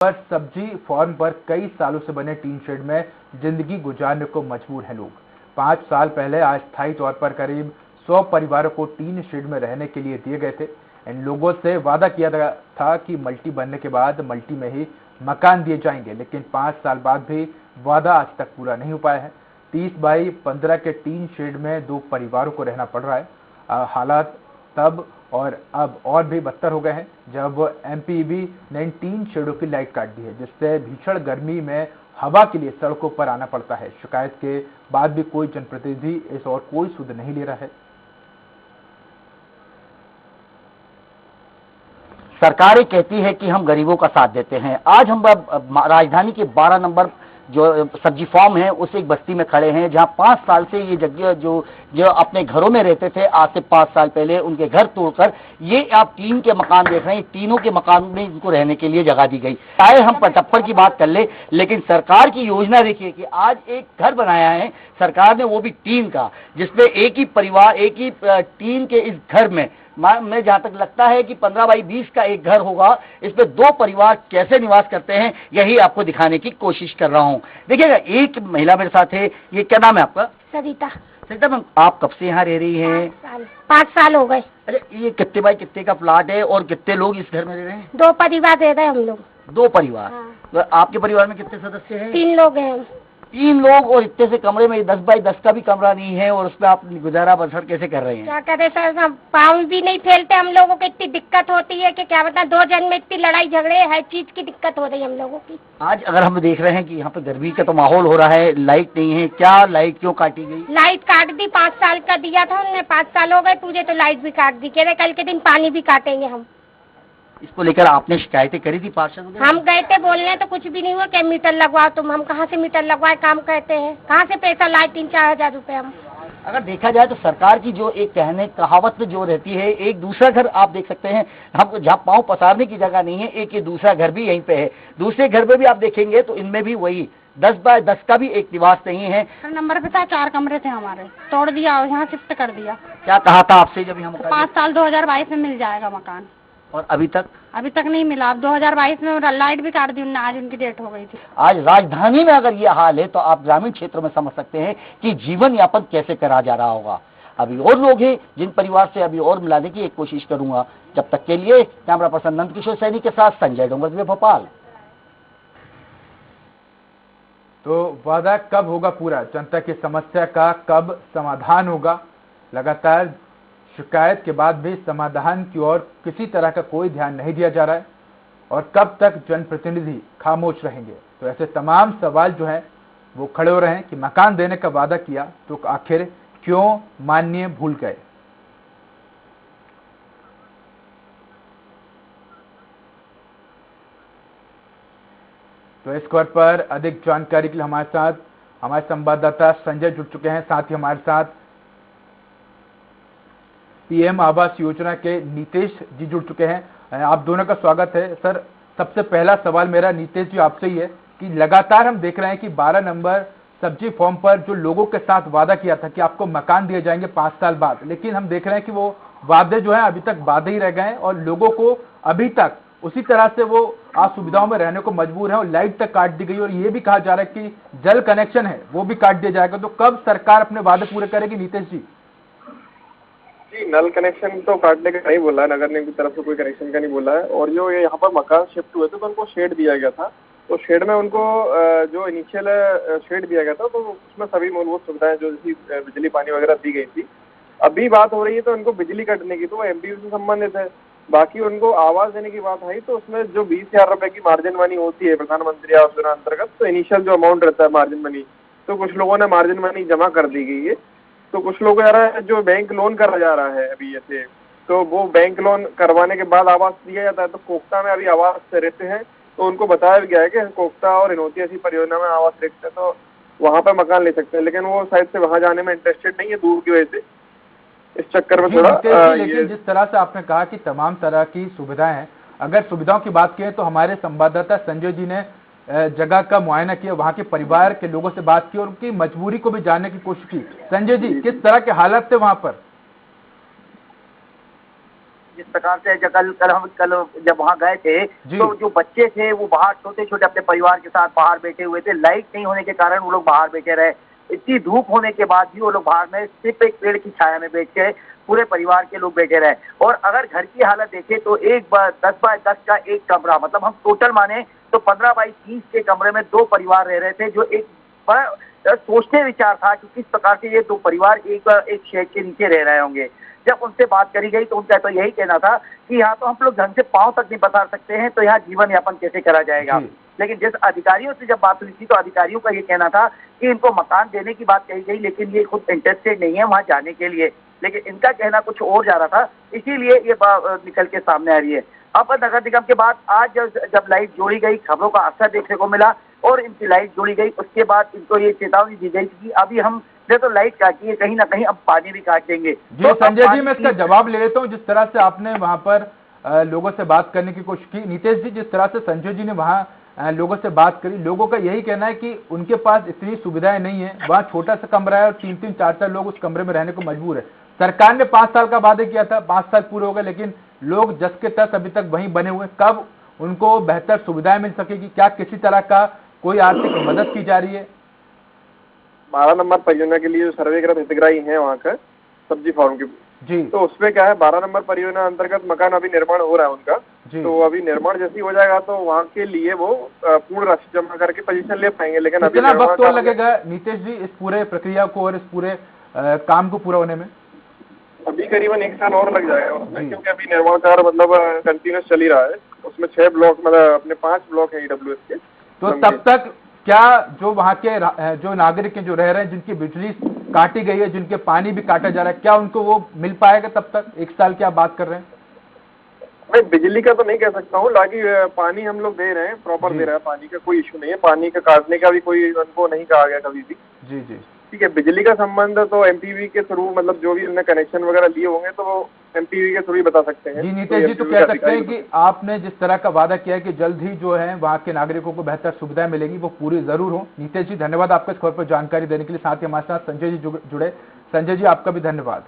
पर सब्जी फार्म पर कई सालों से बने टीन शेड में जिंदगी गुजारने को मजबूर हैं लोग। 5 साल पहले अस्थायी तौर पर करीब 100 परिवारों को टीन शेड में रहने के लिए दिए गए थे। इन लोगों से वादा किया गया था कि मल्टी बनने के बाद मल्टी में ही मकान दिए जाएंगे, लेकिन 5 साल बाद भी वादा आज तक पूरा नहीं हो पाया है। 30 बाई 15 के टीन शेड में 2 परिवारों को रहना पड़ रहा है। हालात तब और अब और भी बदतर हो गए हैं जब एमपीईबी ने इन टीन शेडों की लाइट काट दी है, जिससे भीषण गर्मी में हवा के लिए सड़कों पर आना पड़ता है। शिकायत के बाद भी कोई जनप्रतिनिधि इस और कोई सुध नहीं ले रहा है। सरकारें कहती है कि हम गरीबों का साथ देते हैं। आज हम राजधानी के 12 नंबर जो सब्जी फार्म है उस एक बस्ती में खड़े हैं, जहां 5 साल से ये जगह जो अपने घरों में रहते थे, आज से 5 साल पहले उनके घर तोड़कर ये आप टीन के मकान देख रहे हैं। तीनों के मकान में इनको रहने के लिए जगह दी गई। चाहे हम टप्पर की बात कर ले, लेकिन सरकार की योजना देखिए कि आज एक घर बनाया है सरकार ने, वो भी टीन का, जिसमें एक ही परिवार, एक ही टीन के इस घर में मैं जहां तक लगता है कि 15 बाई 20 का एक घर होगा। इसमें 2 परिवार कैसे निवास करते हैं यही आपको दिखाने की कोशिश कर रहा हूं। देखिएगा, एक महिला मेरे साथ है। ये क्या नाम है आपका? सरिता। सरिता मैम, आप कब से यहाँ रह रही हैं? 5 साल हो गए। अरे, ये कितने बाई कितने का प्लाट है और कितने लोग इस घर में रह रहे हैं? 2 परिवार रह रहे हैं हम लोग। 2 परिवार। हाँ। तो आपके परिवार में कितने सदस्य हैं? 3 लोग हैं हम। 3 लोग, और इतने से कमरे में 10 बाई 10 का भी कमरा नहीं है, और उसमें आप गुजारा बसर कैसे कर रहे हैं? क्या करें सर, हम पाँव भी नहीं फैलते। हम लोगों को इतनी दिक्कत होती है कि क्या बता, 2 जन में इतनी लड़ाई झगड़े, हर चीज की दिक्कत हो रही है हम लोगों की। आज अगर हम देख रहे हैं कि यहाँ पे गर्मी का तो माहौल हो रहा है, लाइट नहीं है, क्या लाइट क्यों काटी गई? लाइट काट दी, 5 साल का दिया था उन्होंने, 5 साल हो गए पूरे, तो लाइट भी काट दी। कह रहे कल के दिन पानी भी काटेंगे हम। इसको लेकर आपने शिकायतें करी थी पार्षद? हम गए थे बोलने, तो कुछ भी नहीं हुआ। क्या मीटर लगवाओ तुम, हम कहाँ से मीटर लगवाए, काम कहते हैं, कहाँ से पैसा लाए 3-4 हजार रुपए हम। अगर देखा जाए तो सरकार की जो एक कहावत जो रहती है, एक दूसरा घर आप देख सकते हैं, हम जहाँ पाँव पसारने की जगह नहीं है, एक ये दूसरा घर भी यहीं पे है। दूसरे घर में भी आप देखेंगे तो इनमें भी वही 10 बाय 10 का भी एक निवास नहीं है। नंबर पे था, 4 कमरे थे हमारे, तोड़ दिया और यहाँ शिफ्ट कर दिया। क्या कहा था आपसे जब हम? 5 साल 2022 में मिल जाएगा मकान, और अभी तक नहीं मिला। अब 2022 में लाइट भी काट दी उन्होंने, आज उनकी डेट हो गई थी। आज राजधानी में अगर ये हाल है तो आप ग्रामीण क्षेत्रों में समझ सकते हैं कि जीवन यापन कैसे करा जा रहा होगा। अभी और लोग हैं जिन परिवार से अभी और मिलाने की एक कोशिश करूंगा। जब तक के लिए कैमरा पर्सन नंद किशोर सैनी के साथ संजय डोंगरवे, भोपाल। तो वादा कब होगा पूरा? जनता की समस्या का कब समाधान होगा? लगातार शिकायत के बाद भी समाधान की ओर किसी तरह का कोई ध्यान नहीं दिया जा रहा है, और कब तक जनप्रतिनिधि खामोश रहेंगे? तो ऐसे तमाम सवाल जो हैं वो खड़े हो रहे हैं कि मकान देने का वादा किया तो आखिर क्यों माननीय भूल गए? तो इस खबर पर अधिक जानकारी के लिए हमारे साथ हमारे संवाददाता संजय जुड़ चुके हैं। साथ ही हमारे साथ पीएम आवास योजना के नीतेश जी जुड़ चुके हैं। आप दोनों का स्वागत है। सर, सबसे पहला सवाल मेरा नीतेश जी आपसे ही है कि लगातार हम देख रहे हैं कि 12 नंबर सब्जी फार्म पर जो लोगों के साथ वादा किया था कि आपको मकान दिए जाएंगे 5 साल बाद, लेकिन हम देख रहे हैं कि वो वादे जो है अभी तक वादे ही रह गए हैं, और लोगों को अभी तक उसी तरह से वो असुविधाओं में रहने को मजबूर है, और लाइट तक काट दी गई, और ये भी कहा जा रहा है कि जल कनेक्शन है वो भी काट दिया जाएगा। तो कब सरकार अपने वादे पूरे करेगी नीतेश जी? जी, नल कनेक्शन तो काटने का नहीं बोला है, नगर निगम की तरफ से कोई कनेक्शन का नहीं बोला है। और जो ये यहाँ पर मकान शिफ्ट हुए थे तो उनको शेड दिया गया था, तो शेड में उनको जो इनिशियल शेड दिया गया था तो उसमें सभी मूलभूत सुविधाएं जो जैसी बिजली पानी वगैरह दी गई थी। अभी बात हो रही है तो उनको बिजली कटने की, तो वो एमपीयू से संबंधित है। बाकी उनको आवास देने की बात आई तो उसमें जो 20,000 रुपए की मार्जिन मनी होती है प्रधानमंत्री आवास योजना अंतर्गत, तो इनिशियल जो अमाउंट रहता है मार्जिन मनी, तो कुछ लोगों ने मार्जिन मनी जमा कर दी गई है। तो कुछ लोग यार जो बैंक लोन करा जा रहा है अभी ऐसे, तो वो बैंक लोन करवाने के बाद आवास दिया जाता है। तो कोकता में अभी आवास रहते हैं, तो उनको बताया गया है कि कोकता और इनोती ऐसी परियोजना में आवास रखते हैं तो वहाँ पर मकान ले सकते हैं, लेकिन वो शायद से वहाँ जाने में इंटरेस्टेड नहीं है दूर की वजह से। इस चक्कर में थोड़ा लेकिन जिस तरह से आपने कहा कि तमाम तरह की सुविधाएं हैं, अगर सुविधाओं की बात करें तो हमारे संवाददाता संजय जी ने जगह का मुआयना किया, वहां के परिवार के लोगों से बात की और उनकी मजबूरी को भी जानने की कोशिश की। संजय जी, किस तरह के हालात थे वहां पर? जिस प्रकार से कल जब वहाँ गए थे तो जो बच्चे थे वो बाहर छोटे छोटे अपने परिवार के साथ बाहर बैठे हुए थे। लाइट नहीं होने के कारण वो लोग बाहर बैठे रहे। इतनी धूप होने के बाद भी वो लोग बाहर में सिर्फ एक पेड़ की छाया में बैठ के पूरे परिवार के लोग बैठे रहे। और अगर घर की हालत देखें तो 10 बाय 10 का एक कमरा, मतलब हम टोटल माने तो 15 बाई 30 के कमरे में 2 परिवार रह रहे थे, जो एक बड़ा सोचने विचार था कि किस प्रकार से ये 2 परिवार एक शेड के नीचे रह रहे होंगे। जब उनसे बात करी गई तो उनका तो यही कहना था कि यहाँ तो हम लोग ढंग से पांव तक नहीं पसार सकते हैं, तो यहाँ जीवन यापन कैसे करा जाएगा। लेकिन जिस अधिकारियों से जब बात हुई थी तो अधिकारियों का ये कहना था कि इनको मकान देने की बात कही गई, लेकिन ये खुद इंटरेस्टेड नहीं है वहाँ जाने के लिए। लेकिन इनका कहना कुछ और जा रहा था, इसीलिए ये निकल के सामने आ रही है। अब नगर निगम के बाद आज जब लाइट जोड़ी गई, खबरों का असर देखने को मिला और इनकी लाइट जोड़ी गई, उसके बाद इनको ये चेतावनी दी गई कि अभी हम तो लाइट काटी है, कहीं ना कहीं अब पानी भी काट देंगे। जी संजय जी, मैं इसका जवाब ले लेता हूँ। जिस तरह से आपने वहां पर लोगों से बात करने की कोशिश की, नीतीश जी, जिस तरह से संजय जी ने वहां लोगों से बात करी, लोगों का यही कहना है कि उनके पास इतनी सुविधाएं नहीं है, वहां छोटा सा कमरा है और 3-3, 4-4 लोग उस कमरे में रहने को मजबूर है। सरकार ने 5 साल का वादे किया था, 5 साल पूरे हो गए, लेकिन लोग जस के तस अभी तक वहीं बने हुए। कब उनको बेहतर सुविधाएं मिल सकेगी? क्या किसी तरह का कोई आर्थिक मदद की जा रही है? 12 नंबर परियोजना के लिए जो सर्वेकृत हितग्राही है वहाँ का सब्जी फार्म की जी, तो उसमें क्या है, 12 नंबर परियोजना अंतर्गत मकान अभी निर्माण हो रहा है उनका। तो अभी निर्माण जैसी हो जाएगा तो वहाँ के लिए वो पूर्ण राशि जमा करके पोजीशन ले पाएंगे। लेकिन अभी कितना वक्त और लगेगा नीतीश जी इस पूरे प्रक्रिया को और इस पूरे काम को पूरा होने में? अभी करीबन 1 साल और लग जाएगा उसमें, क्योंकि अभी निर्माण कार्य मतलब कंटिन्यूस चल ही रहा है। उसमें 6 ब्लॉक, मतलब अपने 5 ब्लॉक है ईडब्ल्यूएस के। तो तब तक क्या जो वहाँ के जो नागरिक जो रह रहे हैं, जिनकी बिजली काटी गई है, जिनके पानी भी काटा जा रहा है, क्या उनको वो मिल पाएगा तब तक? 1 साल की आप बात कर रहे हैं? मैं बिजली का तो नहीं कह सकता हूँ, लाकि पानी हम लोग दे रहे हैं, प्रॉपर दे रहे हैं, पानी का कोई इशू नहीं है। पानी का काटने का भी कोई उनको नहीं कहा गया कभी भी। जी जी, ठीक है। बिजली का संबंध तो एमपीवी के थ्रू, मतलब जो भी उन्होंने कनेक्शन वगैरह लिए होंगे तो वो एमपीवी के थ्रू ही बता सकते हैं। जी नीतीश जी, तो कह सकते हैं कि आपने जिस तरह का वादा किया है कि जल्द ही जो है वहाँ के नागरिकों को बेहतर सुविधाएं मिलेगी, वो पूरी जरूर हो। नीतीश जी, धन्यवाद आपका इस खबर पर जानकारी देने के लिए। साथ ही हमारे साथ संजय जी जुड़े। संजय जी, आपका भी धन्यवाद।